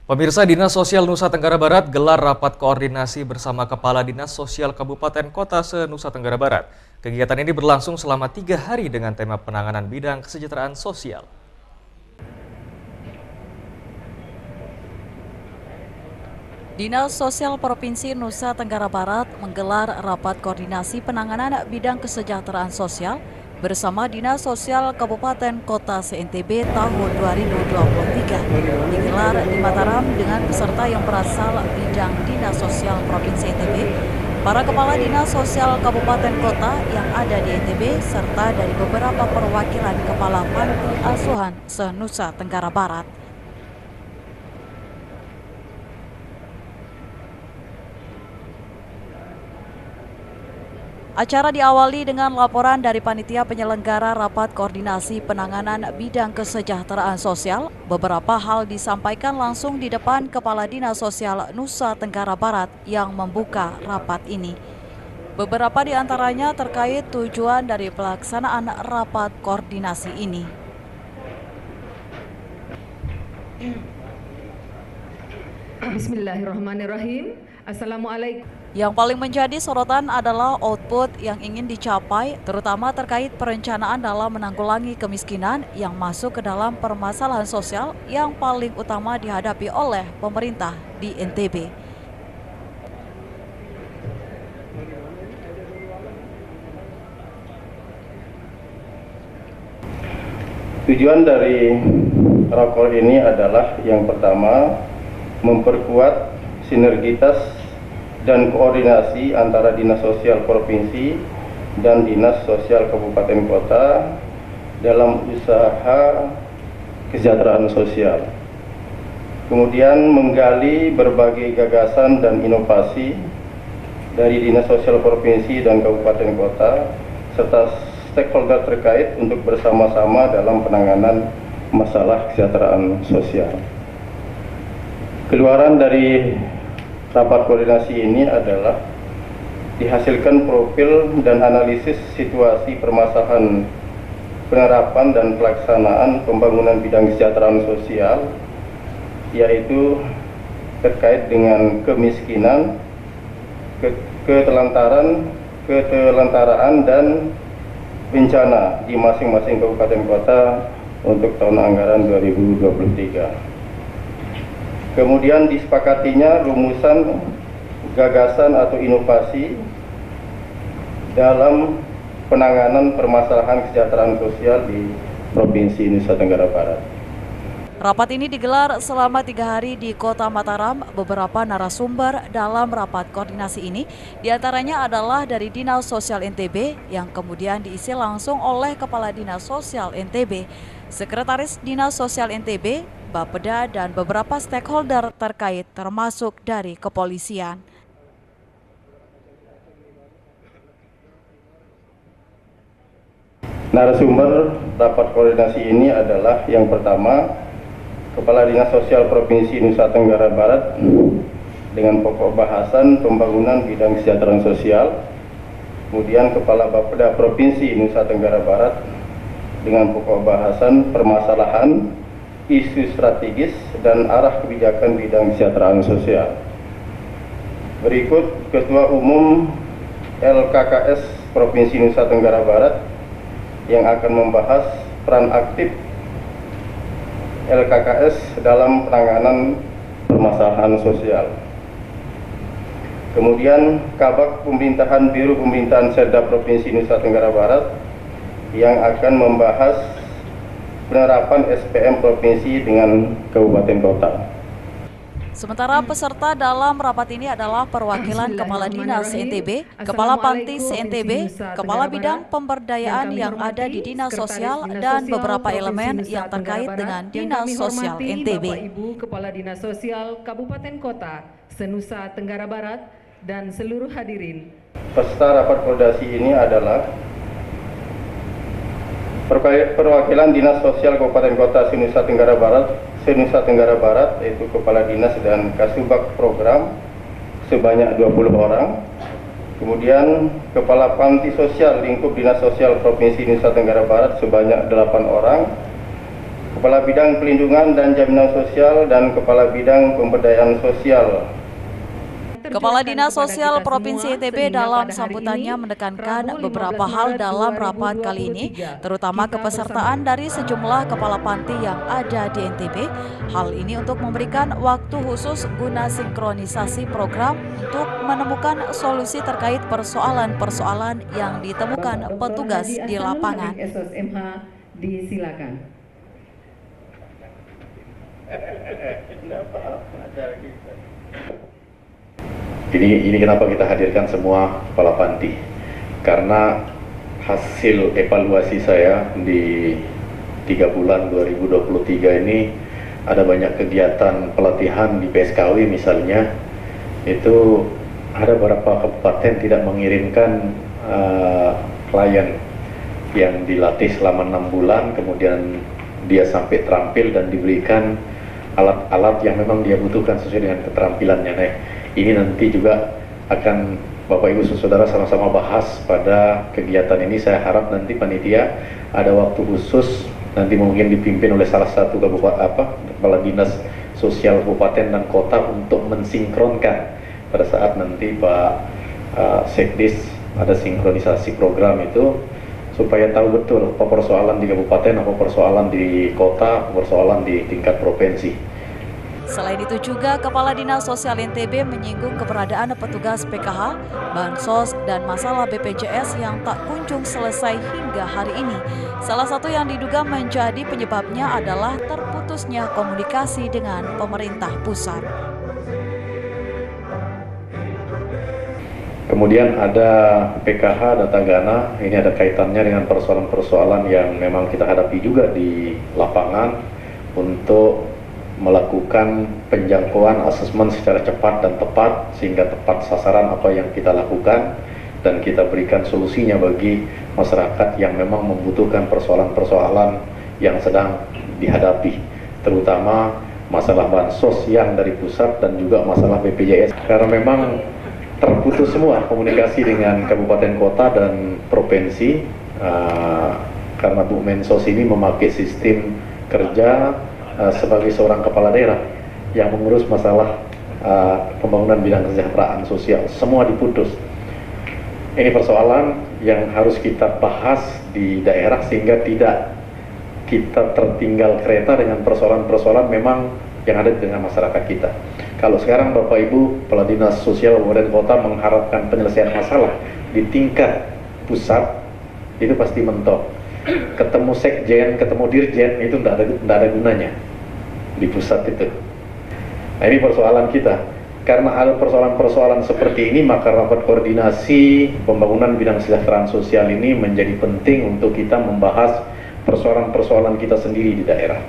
Pemirsa, Dinas Sosial Nusa Tenggara Barat gelar rapat koordinasi bersama Kepala Dinas Sosial Kabupaten Kota se-Nusa Tenggara Barat. Kegiatan ini berlangsung selama 3 hari dengan tema penanganan bidang kesejahteraan sosial. Dinas Sosial Provinsi Nusa Tenggara Barat menggelar rapat koordinasi penanganan bidang kesejahteraan sosial bersama Dinas Sosial Kabupaten Kota se-NTB tahun 2023. Digelar di Mataram dengan peserta yang berasal bidang Dinas Sosial Provinsi NTB, para kepala Dinas Sosial Kabupaten Kota yang ada di NTB, serta dari beberapa perwakilan kepala panti asuhan se-Nusa Tenggara Barat. Acara diawali dengan laporan dari panitia penyelenggara rapat koordinasi penanganan bidang kesejahteraan sosial. Beberapa hal disampaikan langsung di depan Kepala Dinas Sosial Nusa Tenggara Barat yang membuka rapat ini. Beberapa di antaranya terkait tujuan dari pelaksanaan rapat koordinasi ini. Bismillahirrahmanirrahim. Assalamualaikum. Yang paling menjadi sorotan adalah output yang ingin dicapai, terutama terkait perencanaan dalam menanggulangi kemiskinan yang masuk ke dalam permasalahan sosial yang paling utama dihadapi oleh pemerintah di NTB. Tujuan dari rakor ini adalah yang pertama, memperkuat sinergitas dan koordinasi antara Dinas Sosial Provinsi dan Dinas Sosial Kabupaten Kota dalam usaha kesejahteraan sosial. Kemudian menggali berbagai gagasan dan inovasi dari Dinas Sosial Provinsi dan Kabupaten Kota serta stakeholder terkait untuk bersama-sama dalam penanganan masalah kesejahteraan sosial. Keluaran dari rapat koordinasi ini adalah dihasilkan profil dan analisis situasi permasalahan penerapan dan pelaksanaan pembangunan bidang kesejahteraan sosial, yaitu terkait dengan kemiskinan, ketelantaraan dan bencana di masing-masing kabupaten kota untuk tahun anggaran 2023. Kemudian disepakatinya rumusan gagasan atau inovasi dalam penanganan permasalahan kesejahteraan sosial di Provinsi Nusa Tenggara Barat. Rapat ini digelar selama 3 hari di Kota Mataram. Beberapa narasumber dalam rapat koordinasi ini diantaranya adalah dari Dinas Sosial NTB yang kemudian diisi langsung oleh Kepala Dinas Sosial NTB, Sekretaris Dinas Sosial NTB, Bapeda, dan beberapa stakeholder terkait termasuk dari kepolisian. Narasumber rapat koordinasi ini adalah yang pertama, Kepala Dinas Sosial Provinsi Nusa Tenggara Barat dengan pokok bahasan pembangunan bidang kesejahteraan sosial. Kemudian Kepala Bapeda Provinsi Nusa Tenggara Barat dengan pokok bahasan permasalahan isu strategis dan arah kebijakan bidang kesejahteraan sosial. Berikut Ketua Umum LKKS Provinsi Nusa Tenggara Barat yang akan membahas peran aktif LKKS dalam penanganan permasalahan sosial. Kemudian Kabak Pemerintahan Biro Pemerintahan Serda Provinsi Nusa Tenggara Barat yang akan membahas penerapan SPM Provinsi dengan Kabupaten Kota. Sementara peserta dalam rapat ini adalah perwakilan Kepala Dinas NTB, Kepala Panti NTB, Kepala Bidang Pemberdayaan yang ada di Dinas Sosial, dan beberapa elemen yang terkait dengan Dinas Sosial NTB. Bapak Ibu Kepala Dinas Sosial Kabupaten Kota se-Nusa Tenggara Barat dan seluruh hadirin. Peserta rapat koordinasi ini adalah perwakilan Dinas Sosial Kabupaten Kota se-Nusa Tenggara Barat, yaitu Kepala Dinas dan Kasubag Program sebanyak 20 orang. Kemudian Kepala Panti Sosial Lingkup Dinas Sosial Provinsi Nusa Tenggara Barat sebanyak 8 orang. Kepala Bidang Pelindungan dan Jaminan Sosial, dan Kepala Bidang Pemberdayaan Sosial. Kepala Dinas Sosial Provinsi NTB dalam sambutannya menekankan beberapa hal dalam rapat kali ini, terutama kepesertaan dari sejumlah kepala panti yang ada di NTB. Hal ini untuk memberikan waktu khusus guna sinkronisasi program untuk menemukan solusi terkait persoalan-persoalan yang ditemukan petugas di lapangan. SOSMH disilakan. Ini kenapa kita hadirkan semua kepala panti, karena hasil evaluasi saya di 3 bulan 2023 ini ada banyak kegiatan pelatihan di PSKW misalnya, itu ada beberapa kabupaten tidak mengirimkan klien yang dilatih selama 6 bulan, kemudian dia sampai terampil dan diberikan alat-alat yang memang dia butuhkan sesuai dengan keterampilannya. Nah, ini nanti juga akan Bapak Ibu Saudara sama-sama bahas pada kegiatan ini. Saya harap nanti panitia ada waktu khusus, nanti mungkin dipimpin oleh salah satu kepala dinas sosial kabupaten dan kota untuk mensinkronkan pada saat nanti Pak Sekdis ada sinkronisasi program itu, supaya tahu betul apa persoalan di kabupaten, apa persoalan di kota, apa persoalan di tingkat provinsi. Selain itu juga Kepala Dinas Sosial NTB menyinggung keberadaan petugas PKH, Bansos, dan masalah BPJS yang tak kunjung selesai hingga hari ini. Salah satu yang diduga menjadi penyebabnya adalah terputusnya komunikasi dengan pemerintah pusat. Kemudian ada PKH data Gana, ini ada kaitannya dengan persoalan-persoalan yang memang kita hadapi juga di lapangan untuk melakukan penjangkauan asesmen secara cepat dan tepat sehingga tepat sasaran apa yang kita lakukan dan kita berikan solusinya bagi masyarakat yang memang membutuhkan persoalan-persoalan yang sedang dihadapi, terutama masalah bansos yang dari pusat dan juga masalah BPJS, karena memang terputus semua komunikasi dengan kabupaten kota dan provinsi karena Bu Mensos ini memakai sistem kerja sebagai seorang kepala daerah yang mengurus masalah pembangunan bidang kesejahteraan sosial, semua diputus. Ini persoalan yang harus kita bahas di daerah sehingga tidak kita tertinggal kereta dengan persoalan-persoalan memang yang ada di tengah masyarakat kita. Kalau sekarang Bapak Ibu Kepala Dinas Sosial Kabupaten Kota mengharapkan penyelesaian masalah di tingkat pusat, itu pasti mentok. Ketemu sekjen, ketemu dirjen, itu tidak ada gunanya di pusat itu. Nah, ini persoalan kita. Karena ada persoalan-persoalan seperti ini, maka rapat koordinasi pembangunan bidang kesejahteraan sosial ini menjadi penting untuk kita membahas persoalan-persoalan kita sendiri di daerah.